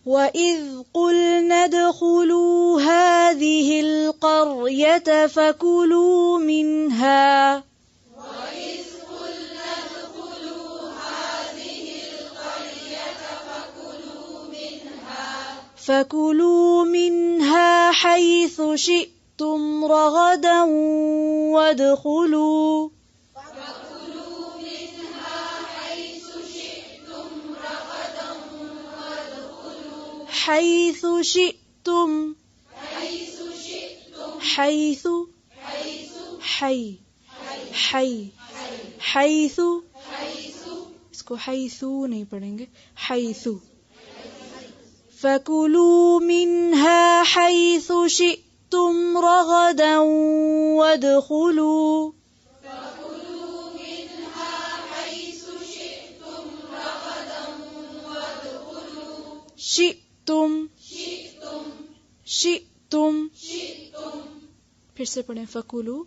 وَإِذْ قُلْنَا ادْخُلُوا هَٰذِهِ الْقَرْيَةَ فَكُلُوا مِنْهَا حَيْثُ شِئْتُمْ رَغَدًا وَادْخُلُوا حَيْثُ شِئْتُمْ اس کو حیثو نہیں پڑھیں گے، حیثو. فَكُلُوا مِنْهَا حَيْثُ شِئْتُمْ رَغَدًا وَادْخُلُوا شِئْتُم پھر سے پڑھیں. فَكُلُوا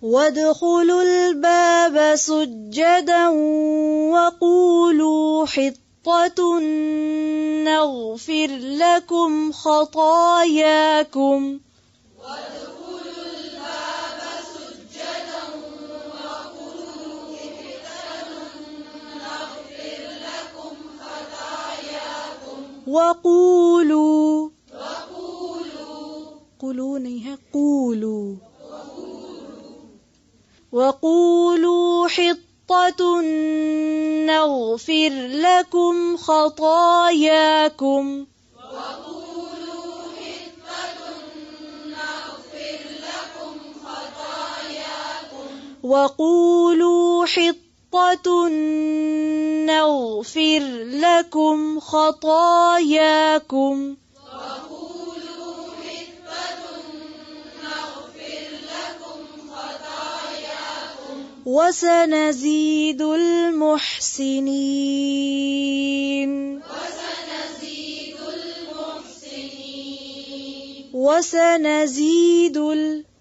وَادْخُلُوا الْبَابَ سُجَّدًا وَقُولُوا حِطَّةٌ نَغْفِرْ لَكُمْ خَطَايَاكُمْ وَقُولُوا قُلُوا نہیں ہے، قُولُوا وَقُولُوا حِطَّةٌ نَغْفِرْ لَكُمْ خَطَايَاكُمْ وَقُولُوا حِطَّةٌ نَغْفِرْ لَكُمْ خَطَايَاكُمْ وَسَنَزِيدُ الْمُحْسِنِينَ وَسَنَزِيدُ الْمُحْسِنِينَ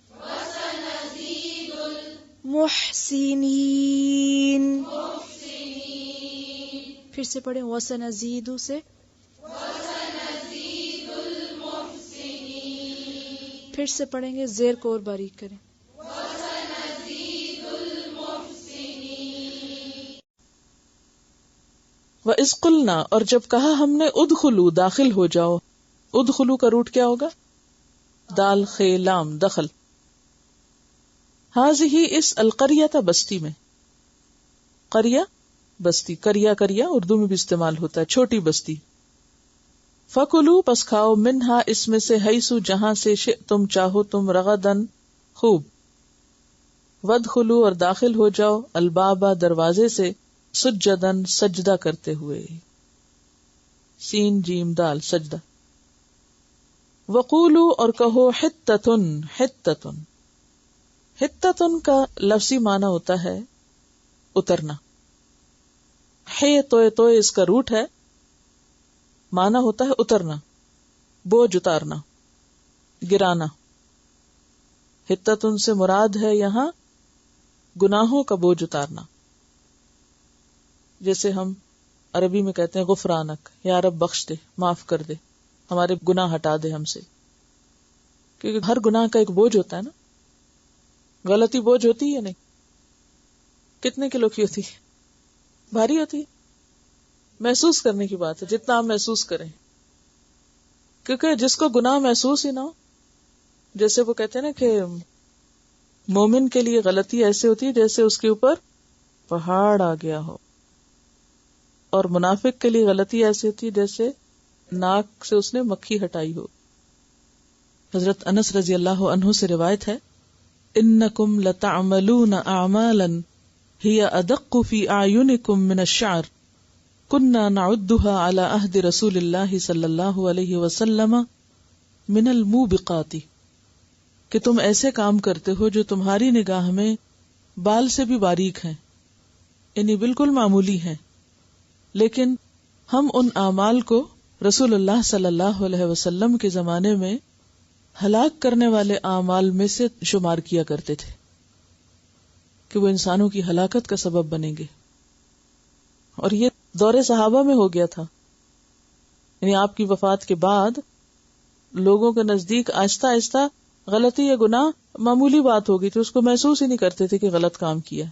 پھر سے پڑھیں. وَسَنَزِيدُ سے پھر سے پڑھیں گے، زیر کو اور باریک کریں. وَإِذْ قُلْنَا اور جب کہا ہم نے ادخلوا داخل ہو جاؤ. ادخلوا کا روٹ کیا ہوگا؟ دال خے لام دخل. ہذہ اس القریۃ بستی میں، قریہ بستی، کریا کریا اردو میں بھی استعمال ہوتا ہے، چھوٹی بستی. فَكُلُوا پس کھاؤ، منہا اس میں سے، حیث جہاں سے، شئتم چاہو تم، رغدن خوب، وادخلوا اور داخل ہو جاؤ، البابا دروازے سے، سجدن سجدہ کرتے ہوئے، سین جیم دال سجدہ. وقولوا اور کہو، حتتن حتتن. حتتن کا لفظی معنی ہوتا ہے اترنا. ہے توئے اس کا روٹ ہے، معنی ہوتا ہے اترنا، بوجھ اتارنا، گرانا. حتتن سے مراد ہے یہاں گناہوں کا بوجھ اتارنا. جیسے ہم عربی میں کہتے ہیں غفرانک، یا رب بخش دے، معاف کر دے، ہمارے گناہ ہٹا دے ہم سے. کیونکہ ہر گناہ کا ایک بوجھ ہوتا ہے نا. غلطی بوجھ ہوتی ہے یا نہیں؟ کتنے کلو کی ہوتی ہے؟ بھاری ہوتی ہے. محسوس کرنے کی بات ہے، جتنا آپ محسوس کریں. کیونکہ جس کو گناہ محسوس ہی نہ ہو، جیسے وہ کہتے ہیں نا کہ مومن کے لیے غلطی ایسے ہوتی ہے جیسے اس کے اوپر پہاڑ آ گیا ہو، اور منافق کے لیے غلطی ایسی ہوتی ہے جیسے ناک سے اس نے مکھی ہٹائی ہو. حضرت انس رضی اللہ عنہ سے روایت ہے، انکم لتعملون اعمالا ہی ادق فی اعینکم من الشعر کننا نعدها على عہد رسول اللہ صلی اللہ علیہ وسلم من الموبقات. کہ تم ایسے کام کرتے ہو جو تمہاری نگاہ میں بال سے بھی باریک ہیں، یعنی بالکل معمولی ہیں، لیکن ہم ان اعمال کو رسول اللہ صلی اللہ علیہ وسلم کے زمانے میں ہلاک کرنے والے اعمال میں سے شمار کیا کرتے تھے. کہ کہ وہ انسانوں کی ہلاکت کا سبب بنیں گے. اور یہ دور صحابہ میں ہو گیا تھا. یعنی آپ کی وفات کے بعد لوگوں کے نزدیک آہستہ آہستہ غلطی یا گناہ معمولی بات ہو گئی تھی، اس کو محسوس ہی نہیں کرتے تھے کہ غلط کام کیا ہے.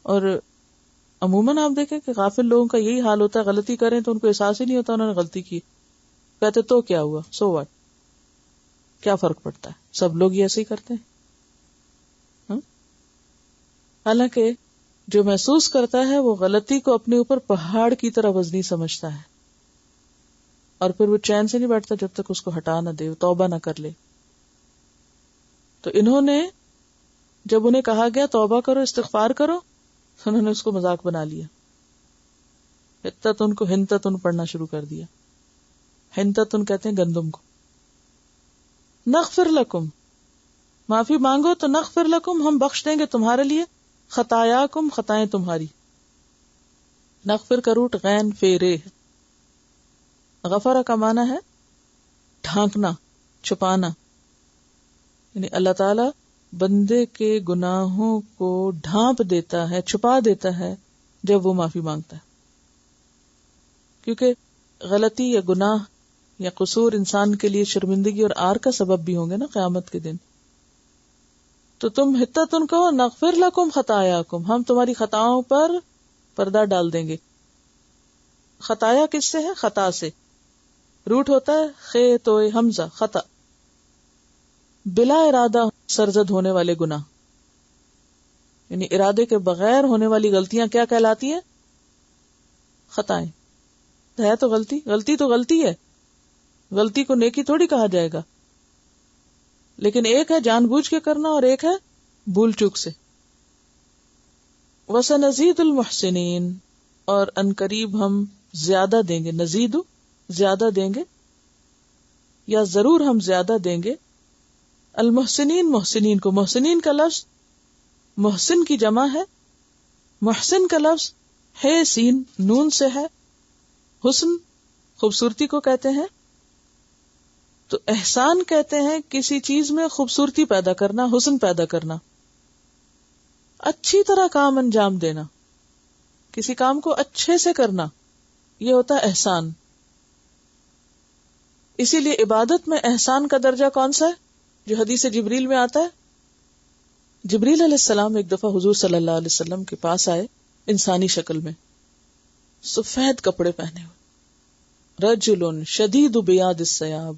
اور عموماً آپ دیکھیں کہ غافل لوگوں کا یہی حال ہوتا ہے، غلطی کریں تو ان کو احساس ہی نہیں ہوتا انہوں نے غلطی کی، کہتے تو کیا ہوا، سو واٹ، کیا فرق پڑتا ہے، سب لوگ یہ ایسے ہی کرتے ہیں. حالانکہ جو محسوس کرتا ہے وہ غلطی کو اپنے اوپر پہاڑ کی طرح وزنی سمجھتا ہے، اور پھر وہ چین سے نہیں بیٹھتا جب تک اس کو ہٹا نہ دے، توبہ نہ کر لے. تو انہوں نے جب انہیں کہا گیا توبہ کرو، استغفار کرو، انہوں نے اس کو مذاق بنا لیا. ہتتن کو ہنتتن پڑھنا شروع کر دیا. ہنتتن کہتے ہیں گندم کو. نغفر لکم، معافی مانگو تو نغفر لکم، ہم بخش دیں گے تمہارے لیے، خطایاکم، خطائیں تمہاری. نغفر کا روٹ غین فیرے. غفرہ کا معنی ہے ڈھانکنا، چھپانا. یعنی اللہ تعالی بندے کے گناہوں کو ڈھانپ دیتا ہے، چھپا دیتا ہے جب وہ معافی مانگتا ہے. کیونکہ غلطی یا گناہ یا قصور انسان کے لیے شرمندگی اور آر کا سبب بھی ہوں گے نا قیامت کے دن. تو تم ہتتن کہو نغفر لکم خطایاکم، ہم تمہاری خطاؤں پر پردہ ڈال دیں گے. خطایا کس سے ہے؟ خطا سے. روٹ ہوتا ہے خے توئے حمزہ، خطا، بلا ارادہ سرزد ہونے والے گناہ. یعنی ارادے کے بغیر ہونے والی غلطیاں کیا کہلاتی ہیں؟ خطائیں. ہے تو غلطی، غلطی تو غلطی ہے، غلطی کو نیکی تھوڑی کہا جائے گا. لیکن ایک ہے جان بوجھ کے کرنا اور ایک ہے بھول چوک سے. وَسَنَزِيدُ الْمُحْسِنِينَ، اور ان قریب ہم زیادہ دیں گے. نزید زیادہ دیں گے، یا ضرور ہم زیادہ دیں گے. المحسنین، محسنین کو، محسنین کا لفظ محسن کی جمع ہے. محسن کا لفظ ہے سین نون سے ہے. حسن خوبصورتی کو کہتے ہیں. تو احسان کہتے ہیں کسی چیز میں خوبصورتی پیدا کرنا، حسن پیدا کرنا، اچھی طرح کام انجام دینا، کسی کام کو اچھے سے کرنا، یہ ہوتا ہے احسان. اسی لیے عبادت میں احسان کا درجہ کون سا ہے؟ جو حدیث جبریل میں آتا ہے. جبریل علیہ السلام ایک دفعہ حضور صلی اللہ علیہ وسلم کے پاس آئے انسانی شکل میں، سفید کپڑے پہنے ہوئے. رجل شدید بیاض الثیاب،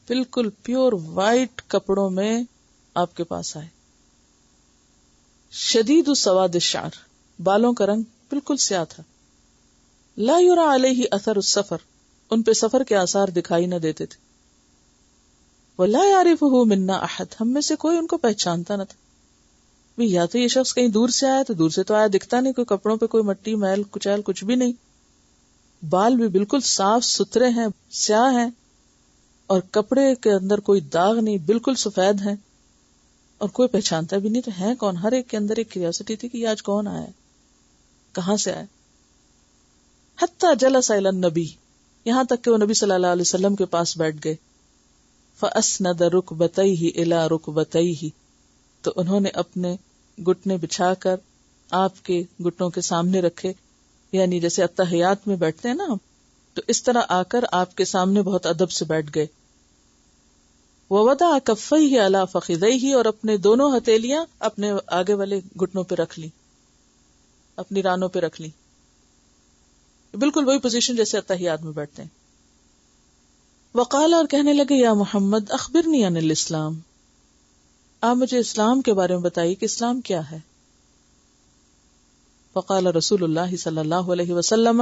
بالکل پیور وائٹ کپڑوں میں آپ کے پاس آئے. شدید سواد الشعر، بالوں کا رنگ بالکل سیاہ تھا. لا یرا علیہ اثر السفر، ان پہ سفر کے آثار دکھائی نہ دیتے تھے. ولا یعرفہ منا احد، ہم میں سے کوئی ان کو پہچانتا نہ تھا. یا تو یہ شخص کہیں دور سے آیا، تو دور سے تو آیا، دکھتا نہیں، کوئی کپڑوں پہ کوئی مٹی میل کچیل کچھ بھی نہیں. بال بھی بالکل صاف ستھرے ہیں، سیاہ ہیں، اور کپڑے کے اندر کوئی داغ نہیں، بالکل سفید ہیں، اور کوئی پہچانتا بھی نہیں. تو ہے کون؟ ہر ایک کے اندر ایک کیوریوسٹی تھی کہ یہ آج کون آیا ہے، کہاں سے آیا. حتی جلس الی النبی، یہاں تک کہ وہ نبی صلی اللہ علیہ وسلم کے پاس بیٹھ گئے. فاسند رکبتیہ الی رکبتیہ، تو انہوں نے اپنے گھٹنے بچھا کر آپ کے گھٹنوں کے سامنے رکھے، یعنی جیسے اتحیات میں بیٹھتے ہیں نا ہم، تو اس طرح آ کر آپ کے سامنے بہت ادب سے بیٹھ گئے. ووضع کفیہ علی فخذیہ، اور اپنے دونوں ہتھیلیاں اپنے آگے والے گھٹنوں پہ رکھ لی، اپنی رانوں پہ رکھ لی، بالکل وہی پوزیشن جیسے اتحیات میں بیٹھتے ہیں. وقال، اور کہنے لگے، یا محمد اخبرنی عن الاسلام، آپ مجھے اسلام کے بارے میں بتائیے کہ اسلام کیا ہے. فقال رسول اللہ صلی اللہ علیہ وسلم،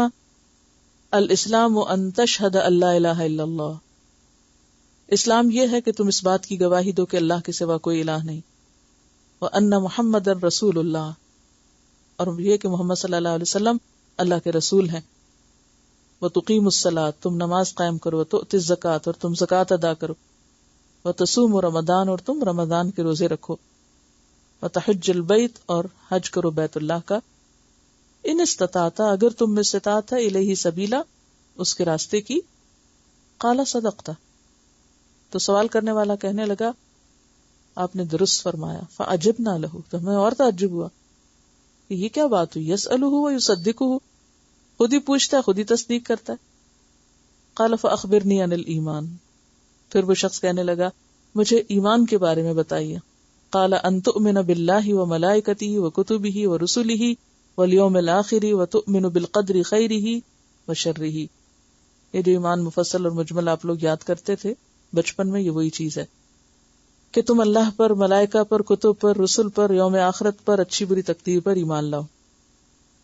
الاسلام ان تشہد ان لا الہ الا اللہ، اسلام یہ ہے کہ تم اس بات کی گواہی دو کہ اللہ کے سوا کوئی الہ نہیں، وان محمد رسول اللہ، اور یہ کہ محمد صلی اللہ علیہ وسلم اللہ کے رسول ہیں. وتقیم الصلاۃ، تم نماز قائم کرو، وتؤتی الزکوٰۃ، اور تم زکوٰۃ ادا کرو، وتصوم رمضان، اور تم رمضان کے روزے رکھو، وتحج البیت، اور حج کرو بیت اللہ کا، ان استطاعت، اگر تم میں استطاعت ہے، الیہ سبیلا، اس کے راستے کی. قال صدقت، تو سوال کرنے والا کہنے لگا آپ نے درست فرمایا. فعجبنا لہ، تو ہمیں اور تعجب ہوا کہ یہ کیا بات ہوئی. یسألہ ویصدقہ، خود ہی پوچھتا ہے خود ہی تصدیق کرتا ہے. قال فاخبرنی عن الایمان، پھر وہ شخص کہنے لگا مجھے ایمان کے بارے میں بتائیے. قال ان تؤمن باللہ وملائکتہ وکتبہ ورسلہ والیوم الآخر وتؤمن بالقدر خیرہ وشرہ. یہ جو ایمان مفصل اور مجمل آپ لوگ یاد کرتے تھے بچپن میں، یہ وہی چیز ہے کہ تم اللہ پر، ملائکہ پر، کتب پر، رسل پر، یوم آخرت پر، اچھی بری تقدیر پر ایمان لاؤ.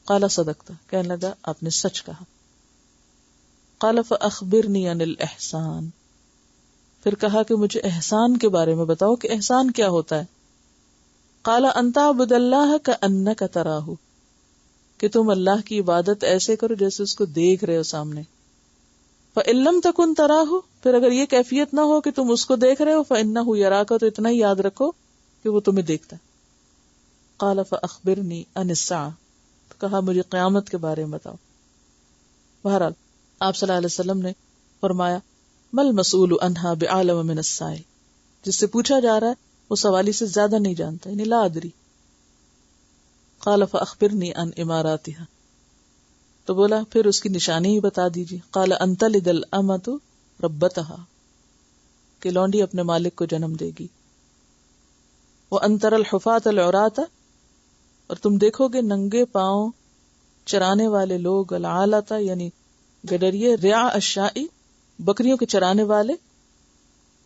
قال صدقت، کہنے لگا آپ نے سچ کہا. قال فاخبرنی عن الاحسان، پھر کہا کہ مجھے احسان کے بارے میں بتاؤ کہ احسان کیا ہوتا ہے. قال ان تعبد اللہ کأنک تراہ، کہ تم اللہ کی عبادت ایسے کرو جیسے اس کو دیکھ رہے ہو سامنے. فإن لم تکن تراہ، پھر اگر یہ کیفیت نہ ہو کہ تم اس کو دیکھ رہے ہو، فإنہ یراک، تو اتنا ہی یاد رکھو کہ وہ تمہیں دیکھتا ہے. قال فاخبرنی عن الساعہ، تو کہا مجھے قیامت کے بارے میں بتاؤ. بہرحال آپ صلی اللہ علیہ وسلم نے فرمایا مل مسئول عنہا بعالم من السائل، جس سے پوچھا جا رہا ہے وہ سوالی سے زیادہ نہیں جانتا، یعنی لا ادری. قال فاخبرنی عن اماراتها، تو بولا پھر اس کی نشانی ہی بتا دیجیے. قال ان تلد الامۃ ربتها، کہ لونڈی اپنے مالک کو جنم دے گی. وان ترى الحفاة العراة، اور تم دیکھو گے ننگے پاؤں چرانے والے لوگ، العالۃ یعنی گڈریے، رعاء الشاء بکریوں کے چرانے والے،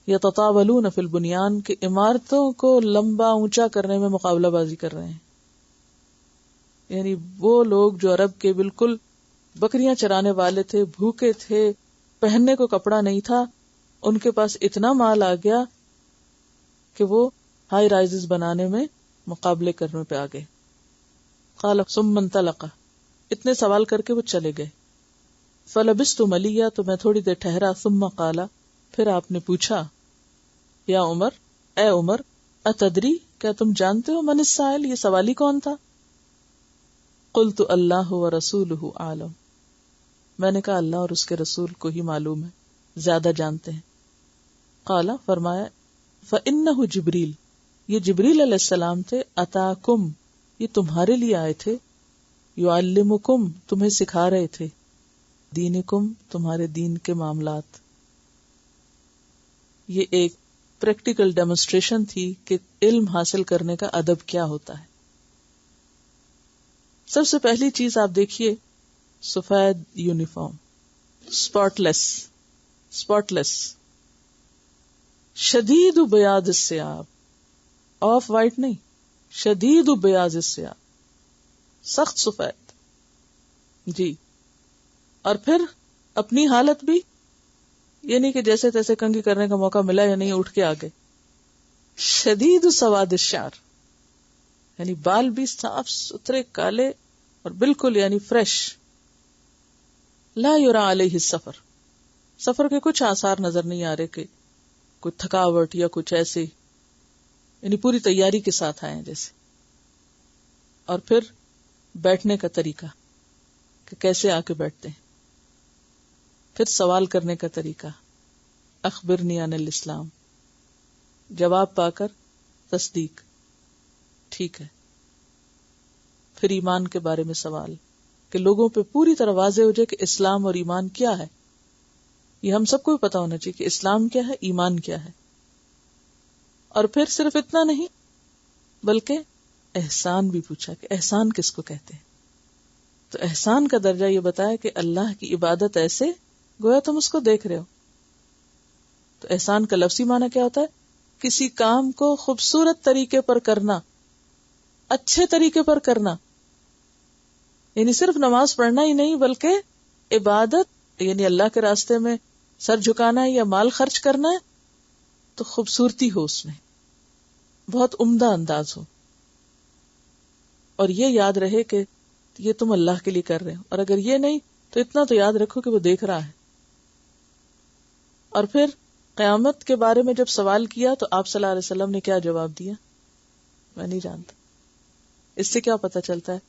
یتطاولون فی البنیان، کہ عمارتوں کو لمبا اونچا کرنے میں مقابلہ بازی کر رہے ہیں. یعنی وہ لوگ جو عرب کے بالکل بکریاں چرانے والے تھے، بھوکے تھے، پہننے کو کپڑا نہیں تھا، ان کے پاس اتنا مال آ گیا کہ وہ ہائی رائزز بنانے میں مقابلے کرنے پہ آ گئے. قال ثم انطلق، اتنے سوال کر کے وہ چلے گئے. فلبثت ملیہ، تو میں تھوڑی دیر ٹھہرا. ثم قال، پھر آپ نے پوچھا یا عمر، اے عمر، اتدری، کیا تم جانتے ہو من السائل، یہ سوالی کون تھا؟ قلت اللہ ورسولہ عالم، میں نے کہا اللہ اور اس کے رسول کو ہی معلوم ہے، زیادہ جانتے ہیں. قال، فرمایا فإنہ جبریل، یہ جبریل علیہ السلام تھے. اتاکم، یہ تمہارے لیے آئے تھے. یعلمکم، تمہیں سکھا رہے تھے. دینکم، تمہارے دین کے معاملات. یہ ایک پریکٹیکل ڈیمونسٹریشن تھی کہ علم حاصل کرنے کا ادب کیا ہوتا ہے. سب سے پہلی چیز آپ دیکھیے، سفید یونیفارم، اسپاٹ لیس، شدید بیاض الثیاب، آف وائٹ نہیں، شدید بیاض الثیاب، سخت سفید. جی، اور پھر اپنی حالت بھی یہ نہیں کہ جیسے تیسے کنگھی کرنے کا موقع ملا یا نہیں اٹھ کے آگے. شدید سواد الشعر، یعنی بال بھی صاف ستھرے کالے اور بالکل یعنی فریش. لا یرا علیہ السفر، سفر کے کچھ آثار نظر نہیں آ رہے کہ کوئی تھکاوٹ یا کچھ ایسے، یعنی پوری تیاری کے ساتھ آئے ہیں جیسے. اور پھر بیٹھنے کا طریقہ کہ کیسے آ کے بیٹھتے ہیں. پھر سوال کرنے کا طریقہ، اخبرنی عن الاسلام، جواب پا کر تصدیق، ٹھیک ہے. پھر ایمان کے بارے میں سوال کہ لوگوں پہ پوری طرح واضح ہو جائے کہ اسلام اور ایمان کیا ہے. یہ ہم سب کو بھی پتا ہونا چاہیے کہ اسلام کیا ہے، ایمان کیا ہے. اور پھر صرف اتنا نہیں بلکہ احسان بھی پوچھا کہ احسان کس کو کہتے ہیں. تو احسان کا درجہ یہ بتایا کہ اللہ کی عبادت ایسے گویا تم اس کو دیکھ رہے ہو. تو احسان کا لفظی معنی کیا ہوتا ہے؟ کسی کام کو خوبصورت طریقے پر کرنا، اچھے طریقے پر کرنا. یعنی صرف نماز پڑھنا ہی نہیں بلکہ عبادت، یعنی اللہ کے راستے میں سر جھکانا ہے یا مال خرچ کرنا ہے تو خوبصورتی ہو اس میں، بہت عمدہ انداز ہو، اور یہ یاد رہے کہ یہ تم اللہ کے لیے کر رہے ہو. اور اگر یہ نہیں تو اتنا تو یاد رکھو کہ وہ دیکھ رہا ہے. اور پھر قیامت کے بارے میں جب سوال کیا تو آپ صلی اللہ علیہ وسلم نے کیا جواب دیا؟ میں نہیں جانتا. اس سے کیا پتہ چلتا ہے؟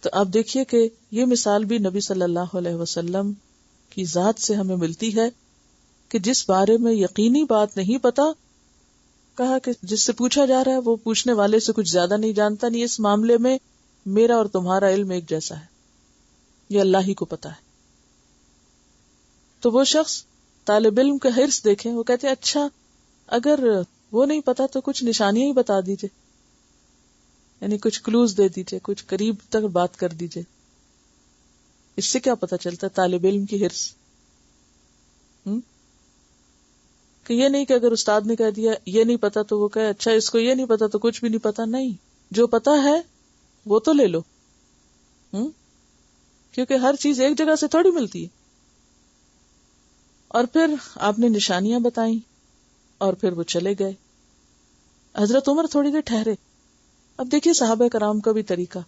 تو آپ دیکھیے کہ یہ مثال بھی نبی صلی اللہ علیہ وسلم کی ذات سے ہمیں ملتی ہے کہ جس بارے میں یقینی بات نہیں پتا کہا کہ جس سے پوچھا جا رہا ہے وہ پوچھنے والے سے کچھ زیادہ نہیں جانتا، نہیں اس معاملے میں میرا اور تمہارا علم ایک جیسا ہے، یہ اللہ ہی کو پتا ہے. تو وہ شخص طالب علم کا حرص دیکھیں، وہ کہتے ہیں اچھا اگر وہ نہیں پتا تو کچھ نشانیاں ہی بتا دیجئے، یعنی کچھ کلوز دے دیجئے، کچھ قریب تک بات کر دیجئے. اس سے کیا پتا چلتا ہے طالب علم کی حرص؟ کہ یہ نہیں کہ اگر استاد نے کہہ دیا یہ نہیں پتا تو وہ کہے اچھا اس کو یہ نہیں پتا تو کچھ بھی نہیں پتا. نہیں، جو پتا ہے وہ تو لے لو، کیونکہ ہر چیز ایک جگہ سے تھوڑی ملتی ہے. اور پھر آپ نے نشانیاں بتائیں اور پھر وہ چلے گئے. حضرت عمر تھوڑی دیر ٹھہرے. اب دیکھیے صحابہ کرام کا بھی طریقہ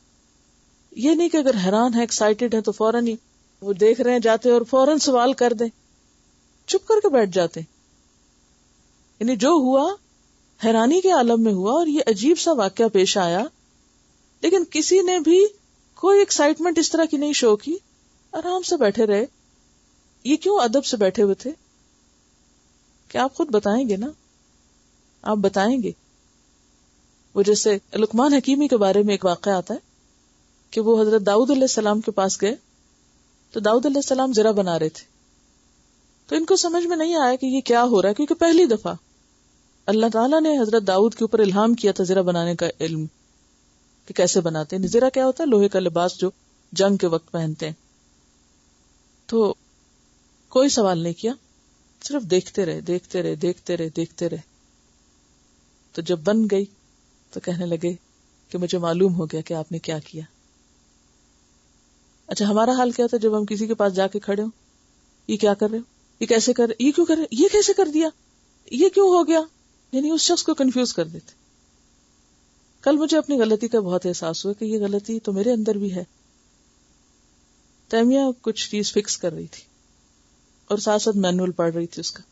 یہ نہیں کہ اگر حیران ہے ایکسائٹیڈ ہے تو فوراً ہی وہ دیکھ رہے ہیں جاتے اور فوراً سوال کر دیں، چپ کر کے بیٹھ جاتے. یعنی جو ہوا حیرانی کے عالم میں ہوا اور یہ عجیب سا واقعہ پیش آیا، لیکن کسی نے بھی کوئی ایکسائٹمنٹ اس طرح کی نہیں شو کی، آرام سے بیٹھے رہے. یہ کیوں ادب سے بیٹھے ہوئے تھے؟ کہ آپ خود بتائیں گے نا، آپ بتائیں گے. وہ جیسے لقمان حکیمی کے بارے میں ایک واقعہ آتا ہے کہ وہ حضرت داؤد علیہ السلام کے پاس گئے تو داؤد علیہ السلام زرہ بنا رہے تھے. تو ان کو سمجھ میں نہیں آیا کہ یہ کیا ہو رہا ہے، کیونکہ پہلی دفعہ اللہ تعالیٰ نے حضرت داؤد کے اوپر الہام کیا تھا زرہ بنانے کا علم کہ کیسے بناتے ہیں. زرہ کیا ہوتا ہے؟ لوہے کا لباس جو جنگ کے وقت پہنتے ہیں. تو کوئی سوال نہیں کیا، صرف دیکھتے رہے دیکھتے رہے دیکھتے رہے دیکھتے رہے. تو جب بن گئی تو کہنے لگے کہ مجھے معلوم ہو گیا کہ آپ نے کیا کیا. اچھا ہمارا حال کیا تھا جب ہم کسی کے پاس جا کے کھڑے ہوں، یہ کیا کر رہے ہو، یہ کیسے کر رہے، یہ کیوں کر رہے، یہ کیسے کر دیا، یہ کیوں ہو گیا، یعنی اس شخص کو کنفیوز کر دیتے. کل مجھے اپنی غلطی کا بہت احساس ہوا کہ یہ غلطی تو میرے اندر بھی ہے. تیمیہ کچھ چیز فکس کر رہی تھی اور ساتھ ساتھ مینول پڑھ رہی تھی اس کا.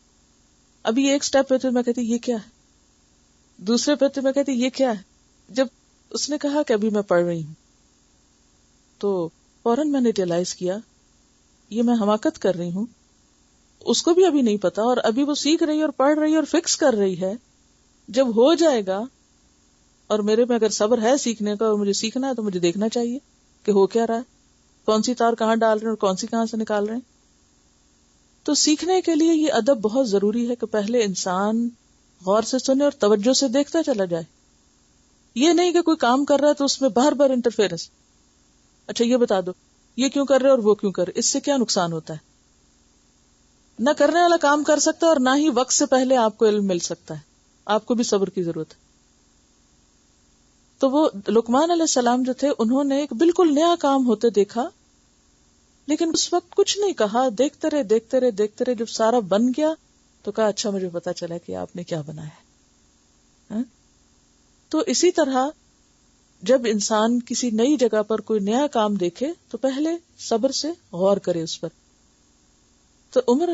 ابھی ایک سٹیپ پہ تو میں کہتی یہ کیا ہے، دوسرے پہ تو میں کہتی یہ کیا ہے. جب اس نے کہا کہ ابھی میں پڑھ رہی ہوں تو فوراً میں نے ریئلائز کیا یہ میں حماقت کر رہی ہوں. اس کو بھی ابھی نہیں پتا اور ابھی وہ سیکھ رہی ہے اور پڑھ رہی ہے اور فکس کر رہی ہے. جب ہو جائے گا اور میرے میں اگر صبر ہے سیکھنے کا اور مجھے سیکھنا ہے تو مجھے دیکھنا چاہیے کہ ہو کیا رہا ہے، کون سی تار کہاں ڈال رہے ہیں اور کون سی کہاں سے نکال رہے ہیں. تو سیکھنے کے لیے یہ ادب بہت ضروری ہے کہ پہلے انسان غور سے سنے اور توجہ سے دیکھتا چلا جائے. یہ نہیں کہ کوئی کام کر رہا ہے تو اس میں بار بار انٹرفیئرنس. اچھا یہ بتا دو یہ کیوں کر رہے اور وہ کیوں کر رہے، اس سے کیا نقصان ہوتا ہے. نہ کرنے والا کام کر سکتا ہے اور نہ ہی وقت سے پہلے آپ کو علم مل سکتا ہے. آپ کو بھی صبر کی ضرورت ہے. تو وہ لقمان علیہ السلام جو تھے انہوں نے ایک بالکل نیا کام ہوتے دیکھا، لیکن اس وقت کچھ نہیں کہا، دیکھتے رہے دیکھتے رہے دیکھتے رہے. جب سارا بن گیا تو کہا اچھا مجھے پتا چلا کہ آپ نے کیا بنایا ہے. تو اسی طرح جب انسان کسی نئی جگہ پر کوئی نیا کام دیکھے تو پہلے صبر سے غور کرے اس پر. تو عمر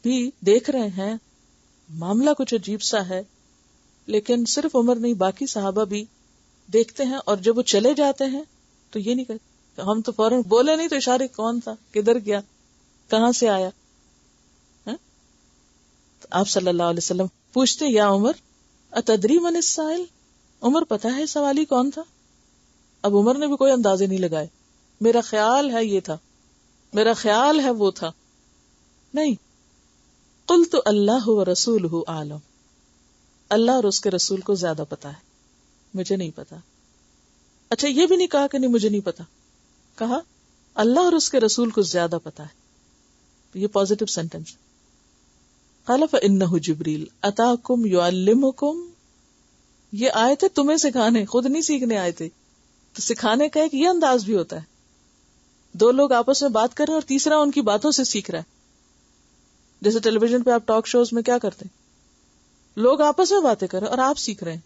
بھی دیکھ رہے ہیں معاملہ کچھ عجیب سا ہے، لیکن صرف عمر نہیں باقی صحابہ بھی دیکھتے ہیں. اور جب وہ چلے جاتے ہیں تو یہ نہیں کہتے، ہم تو فوراً بولے نہیں تو اشارے کون تھا، کدھر گیا، کہاں سے آیا. تو آپ صلی اللہ علیہ وسلم پوچھتے یا عمر اتدری من السائل، عمر پتا ہے سوالی کون تھا. اب عمر نے بھی کوئی اندازے نہیں لگائے، میرا خیال ہے یہ تھا، میرا خیال ہے وہ تھا. نہیں، قلت اللہ ورسولہ اعلم، اللہ اور اس کے رسول کو زیادہ پتا ہے، مجھے نہیں پتا. اچھا یہ بھی نہیں کہا کہ نہیں مجھے نہیں پتا، کہا اللہ اور اس کے رسول کو زیادہ پتا ہے. یہ پازیٹو سینٹینس. قال فإنہ جبریل اتاکم یعلمکم، یہ آئے تھے تمہیں سکھانے، خود نہیں سیکھنے آئے تھے. تو سکھانے کا ایک یہ انداز بھی ہوتا ہے، دو لوگ آپس میں بات کر رہے ہیں اور تیسرا ان کی باتوں سے سیکھ رہا ہے. جیسے ٹیلی ویژن پہ آپ ٹاک شوز میں کیا کرتے ہیں، لوگ آپس میں باتیں کر رہے ہیں اور آپ سیکھ رہے ہیں.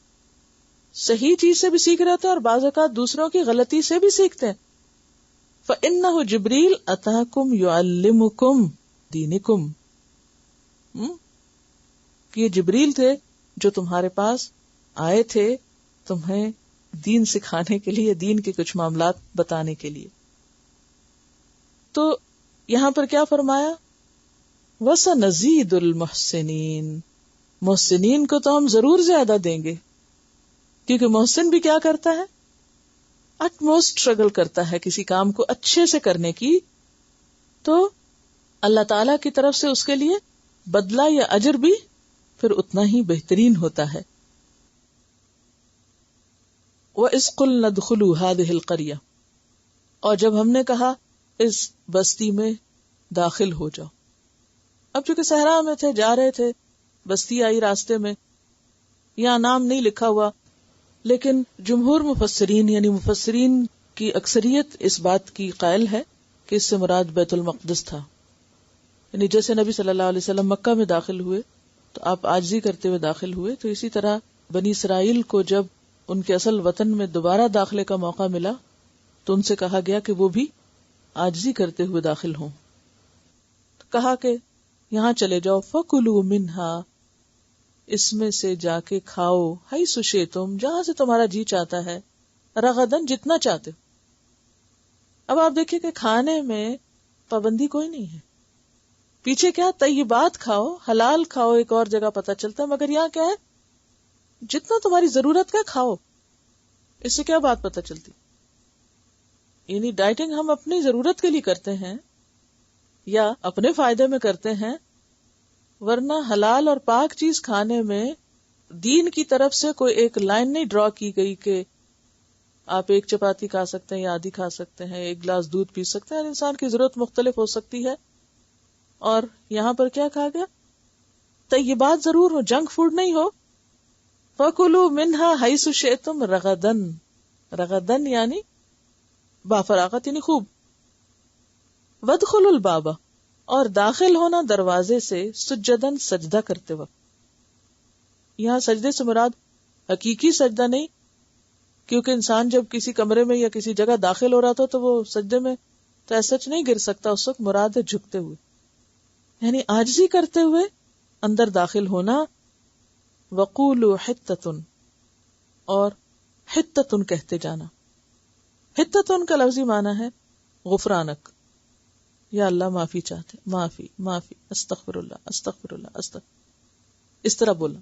صحیح چیز سے بھی سیکھ رہے تھے اور بعض اوقات دوسروں کی غلطی سے بھی سیکھتے ہیں. فإنہ جبریل اتاکم یعلمکم دینکم، یہ جبریل تھے جو تمہارے پاس آئے تھے تمہیں دین سکھانے کے لیے، دین کے کچھ معاملات بتانے کے لیے. تو یہاں پر کیا فرمایا، وَسَنَزِيدُ الْمُحْسِنِينَ، محسنین کو تو ہم ضرور زیادہ دیں گے، کیونکہ محسن بھی کیا کرتا ہے، اٹ موسٹ اسٹرگل کرتا ہے کسی کام کو اچھے سے کرنے کی، تو اللہ تعالی کی طرف سے اس کے لیے بدلہ یا اجر بھی پھر اتنا ہی بہترین ہوتا ہے۔ وَإِذْ قُلْنَا ادْخُلُوا هَٰذِهِ الْقَرْيَةَ، اور جب ہم نے کہا اس بستی میں داخل ہو جاؤ۔ اب چونکہ صحرا میں تھے، جا رہے تھے، بستی آئی راستے میں، یہاں نام نہیں لکھا ہوا، لیکن جمہور مفسرین یعنی مفسرین کی اکثریت اس بات کی قائل ہے کہ اس سے مراد بیت المقدس تھا۔ یعنی جیسے نبی صلی اللہ علیہ وسلم مکہ میں داخل ہوئے تو آپ عاجزی کرتے ہوئے داخل ہوئے، تو اسی طرح بنی اسرائیل کو جب ان کے اصل وطن میں دوبارہ داخلے کا موقع ملا تو ان سے کہا گیا کہ وہ بھی عاجزی کرتے ہوئے داخل ہوں۔ تو کہا کہ یہاں چلے جاؤ، فَكُلُوا مِنْهَا، اس میں سے جا کے کھاؤ، حیث شئتم، جہاں سے تمہارا جی چاہتا ہے، رغدن، جتنا چاہتے ہو۔ اب آپ دیکھیے کہ کھانے میں پابندی کوئی نہیں ہے، پیچھے کیا طیبات کھاؤ، حلال کھاؤ، ایک اور جگہ پتہ چلتا ہے، مگر یہاں کیا ہے، جتنا تمہاری ضرورت کا کھاؤ۔ اس سے کیا بات پتہ چلتی؟ یعنی ڈائٹنگ ہم اپنی ضرورت کے لیے کرتے ہیں یا اپنے فائدے میں کرتے ہیں، ورنہ حلال اور پاک چیز کھانے میں دین کی طرف سے کوئی ایک لائن نہیں ڈرا کی گئی کہ آپ ایک چپاتی کھا سکتے ہیں یا آدھی کھا سکتے ہیں، ایک گلاس دودھ پی سکتے ہیں، انسان کی ضرورت مختلف ہو سکتی ہے۔ اور یہاں پر کیا کہا گیا؟ طیبات ضرور ہو، جنک فوڈ نہیں ہو۔ فَكُلُوا مِنْهَا حَيْثُ شِئْتُمْ رَغَدًا، رغدن یعنی بافراغت، یعنی خوب۔ وَادْخُلُوا الْبَابَ، اور داخل ہونا دروازے سے، سجدن، سجدہ کرتے وقت۔ یہاں سجدے سے مراد حقیقی سجدہ نہیں، کیونکہ انسان جب کسی کمرے میں یا کسی جگہ داخل ہو رہا تھا تو وہ سجدے میں تو ایسا نہیں گر سکتا، اس وقت مراد ہے جھکتے ہوئے، یعنی عاجزی کرتے ہوئے اندر داخل ہونا۔ وَقُولُوا حِطَّةٌ، اور حِطَّةٌ کہتے جانا۔ حِطَّةٌ کا لفظی معنی ہے غفرانک، یا اللہ معافی چاہتے، معافی معافی، استغفر اللہ استغفر اللہ استغفر، اس طرح بولنا۔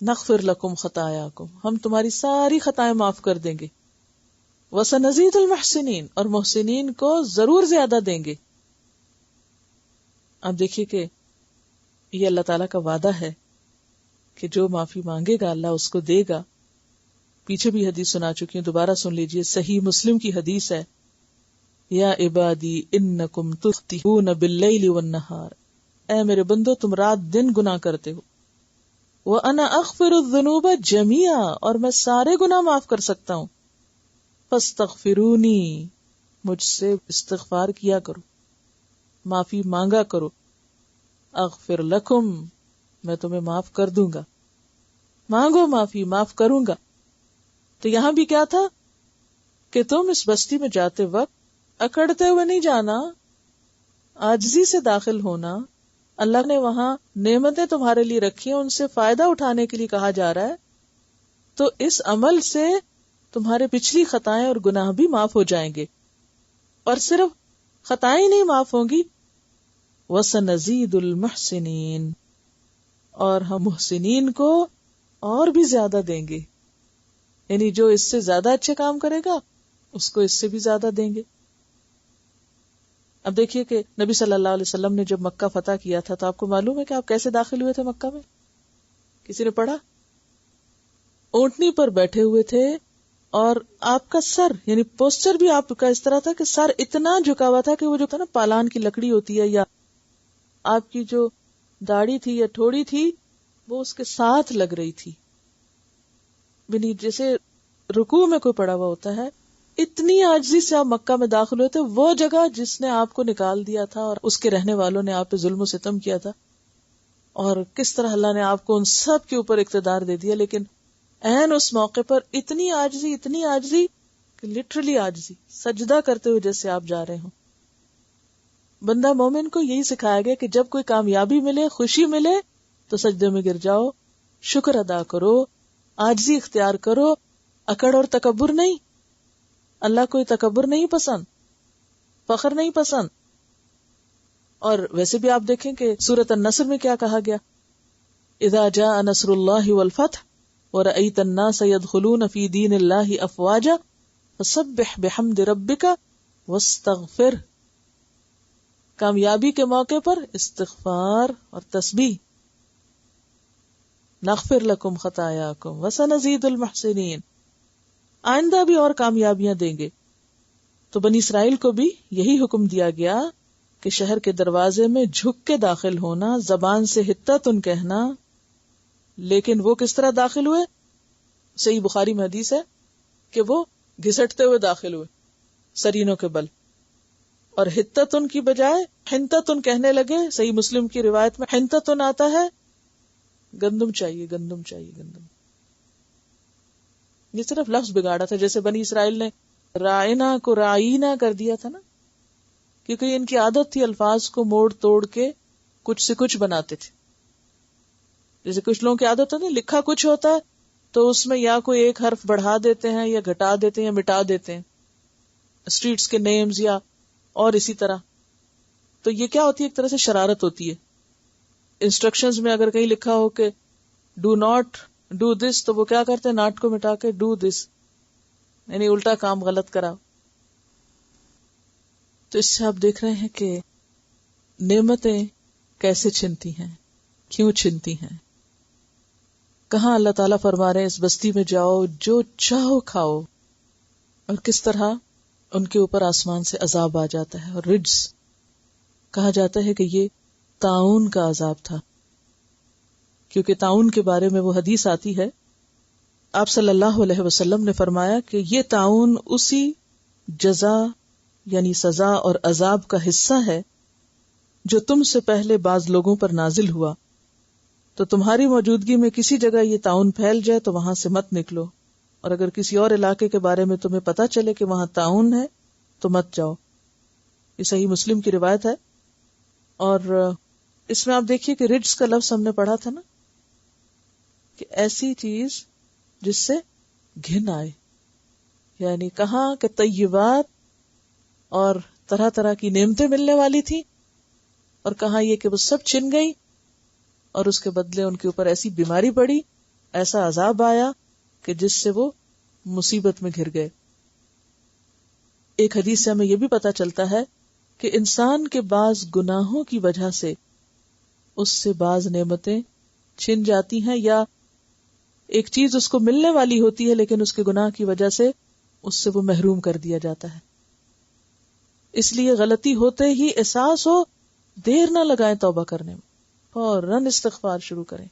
نغفر لکم خطایاکم، ہم تمہاری ساری خطائیں معاف کر دیں گے۔ وسنزید المحسنین، اور محسنین کو ضرور زیادہ دیں گے۔ اب دیکھیے کہ یہ اللہ تعالیٰ کا وعدہ ہے کہ جو معافی مانگے گا اللہ اس کو دے گا۔ پیچھے بھی حدیث سنا چکی ہوں، دوبارہ سن لیجئے، صحیح مسلم کی حدیث ہے، یا عبادی انکم تخطئون باللیل والنہار، اے میرے بندو تم رات دن گناہ کرتے ہو، وَأَنَا أَغْفِرُ الذُّنُوبَ جَمِيعًا، اور میں سارے گناہ معاف کر سکتا ہوں، فَاسْتَغْفِرُونِي، مجھ سے استغفار کیا کرو، معافی مانگا کرو، اغفر لکم، میں تمہیں معاف کر دوں گا، مانگو معافی، معاف کروں گا۔ تو یہاں بھی کیا تھا کہ تم اس بستی میں جاتے وقت اکڑتے ہوئے نہیں جانا، عاجزی سے داخل ہونا۔ اللہ نے وہاں نعمتیں تمہارے لیے رکھی ہیں، ان سے فائدہ اٹھانے کے لیے کہا جا رہا ہے، تو اس عمل سے تمہارے پچھلی خطائیں اور گناہ بھی معاف ہو جائیں گے، اور صرف خطائیں نہیں معاف ہوں گی، وَسَنَزِيدُ الْمُحْسِنِينَ، اور ہم محسنین کو اور بھی زیادہ دیں گے، یعنی جو اس سے زیادہ اچھے کام کرے گا اس کو اس سے بھی زیادہ دیں گے۔ اب دیکھیے کہ نبی صلی اللہ علیہ وسلم نے جب مکہ فتح کیا تھا تو آپ کو معلوم ہے کہ آپ کیسے داخل ہوئے تھے مکہ میں؟ کسی نے پڑھا؟ اونٹنی پر بیٹھے ہوئے تھے، اور آپ کا سر یعنی پوسچر بھی آپ کا اس طرح تھا کہ سر اتنا جھکا ہوا تھا کہ وہ جو تھا نا پالان کی لکڑی ہوتی ہے، یا آپ کی جو داڑھی تھی یا ٹھوڑی تھی وہ اس کے ساتھ لگ رہی تھی، یعنی جیسے رکوع میں کوئی پڑا ہوا ہوتا ہے، اتنی عاجزی سے آپ مکہ میں داخل ہوئے تھے، وہ جگہ جس نے آپ کو نکال دیا تھا اور اس کے رہنے والوں نے آپ پہ ظلم و ستم کیا تھا، اور کس طرح اللہ نے آپ کو ان سب کے اوپر اقتدار دے دیا، لیکن عین اس موقع پر اتنی عاجزی کہ لٹرلی عاجزی، سجدہ کرتے ہوئے جیسے آپ جا رہے ہوں۔ بندہ مومن کو یہی سکھایا گیا کہ جب کوئی کامیابی ملے، خوشی ملے تو سجدے میں گر جاؤ، شکر ادا کرو، عاجزی اختیار کرو، اکڑ اور تکبر نہیں۔ اللہ کوئی تکبر نہیں پسند، فخر نہیں پسند۔ اور ویسے بھی آپ دیکھیں کہ سورۃ النصر میں کیا کہا گیا، اذا جاء نصر اللہ والفتح ورأيت الناس يدخلون في دين الله افواجا فسبح بحمد ربك واستغفر. کامیابی کے موقع پر استغفار اور تسبیح. نغفر لکم خطایاکم وسنزید المحسنین. آئندہ بھی اور کامیابیاں دیں گے. تو بنی اسرائیل کو بھی یہی حکم دیا گیا کہ شہر کے دروازے میں جھک کے داخل ہونا، زبان سے حتتن کہنا. لیکن وہ کس طرح داخل ہوئے؟ صحیح بخاری میں حدیث ہے کہ وہ گھسٹتے ہوئے داخل ہوئے سرینوں کے بل، اور حتتن کی بجائے حنتتن کہنے لگے. صحیح مسلم کی روایت میں حنتتن آتا ہے گندم چاہیے، گندم چاہیے، گندم. یہ صرف لفظ بگاڑا تھا، جیسے بنی اسرائیل نے رائنا کو رائینا کر دیا تھا نا، کیونکہ ان کی عادت تھی الفاظ کو موڑ توڑ کے کچھ سے کچھ بناتے تھے. جیسے کچھ لوگوں کی عادت ہوتی ہے لکھا کچھ ہوتا ہے تو اس میں یا کوئی ایک حرف بڑھا دیتے ہیں یا گھٹا دیتے ہیں یا مٹا دیتے ہیں، اسٹریٹس کے نیمز یا اور اسی طرح. تو یہ کیا ہوتی ہے؟ ایک طرح سے شرارت ہوتی ہے. انسٹرکشنز میں اگر کہیں لکھا ہو کہ ڈو ناٹ ڈو دس، تو وہ کیا کرتے ہیں؟ ناٹ کو مٹا کے ڈو دس، یعنی الٹا کام غلط کرا. تو اس سے آپ دیکھ رہے ہیں کہ نعمتیں کیسے چھنتی ہیں، کیوں چھنتی ہیں. کہاں اللہ تعالیٰ فرما رہے ہیں اس بستی میں جاؤ، جو چاہو کھاؤ، اور کس طرح ان کے اوپر آسمان سے عذاب آ جاتا ہے. اور رجز کہا جاتا ہے کہ یہ طاعون کا عذاب تھا، کیونکہ طاعون کے بارے میں وہ حدیث آتی ہے، آپ صلی اللہ علیہ وسلم نے فرمایا کہ یہ طاعون اسی جزا یعنی سزا اور عذاب کا حصہ ہے جو تم سے پہلے بعض لوگوں پر نازل ہوا، تو تمہاری موجودگی میں کسی جگہ یہ طاعون پھیل جائے تو وہاں سے مت نکلو، اور اگر کسی اور علاقے کے بارے میں تمہیں پتہ چلے کہ وہاں طاعون ہے تو مت جاؤ. یہ صحیح مسلم کی روایت ہے. اور اس میں آپ دیکھیے کہ رجز کا لفظ ہم نے پڑھا تھا نا، کہ ایسی چیز جس سے گھن آئے، یعنی کہاں کہ طیبات اور طرح طرح کی نعمتیں ملنے والی تھی، اور کہاں یہ کہ وہ سب چھن گئی اور اس کے بدلے ان کے اوپر ایسی بیماری پڑی، ایسا عذاب آیا کہ جس سے وہ مصیبت میں گھر گئے. ایک حدیث سے ہمیں یہ بھی پتہ چلتا ہے کہ انسان کے بعض گناہوں کی وجہ سے اس سے بعض نعمتیں چھن جاتی ہیں، یا ایک چیز اس کو ملنے والی ہوتی ہے لیکن اس کے گناہ کی وجہ سے اس سے وہ محروم کر دیا جاتا ہے. اس لیے غلطی ہوتے ہی احساس ہو، دیر نہ لگائیں توبہ کرنے میں، فوراً استغفار شروع کریں.